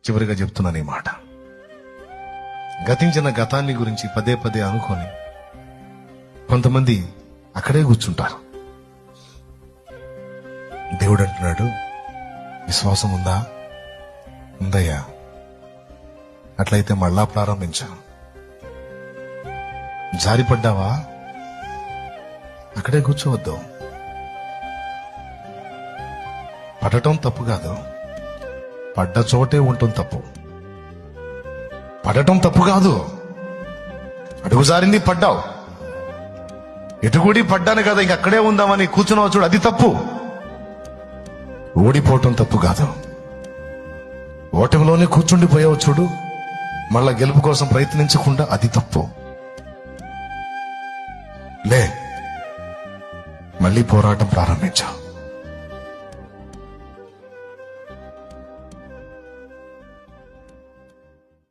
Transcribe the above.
చివరిగా చెప్తున్నాను ఈ మాట. గతించిన గతాన్ని గురించి పదే పదే అనుకొని కొంతమంది అక్కడే కూర్చుంటారు. దేవుడు అంటున్నాడు, విశ్వాసం ఉందా? ఉందయ్యా, అట్లయితే మళ్ళా ప్రారంభించా. జారిపడ్డావా? అక్కడే కూర్చోవద్దు. పడటం తప్పు కాదు, పడ్డ చోటే ఉండటం తప్పు. పడటం తప్పు కాదు, అడుగు జారింది పడ్డావు, ఎటుగుడి పడ్డాను కదా ఇంక అక్కడే ఉందామని కూర్చున్నావు చూడు, అది తప్పు. ఓడిపోవటం తప్పు కాదు, ఓటమిలోనే కూర్చుండిపోయావు చూడు, మళ్ళా గెలుపు కోసం ప్రయత్నించకుండా, అది తప్పు. లే, మళ్ళీ పోరాటం ప్రారంభించావు.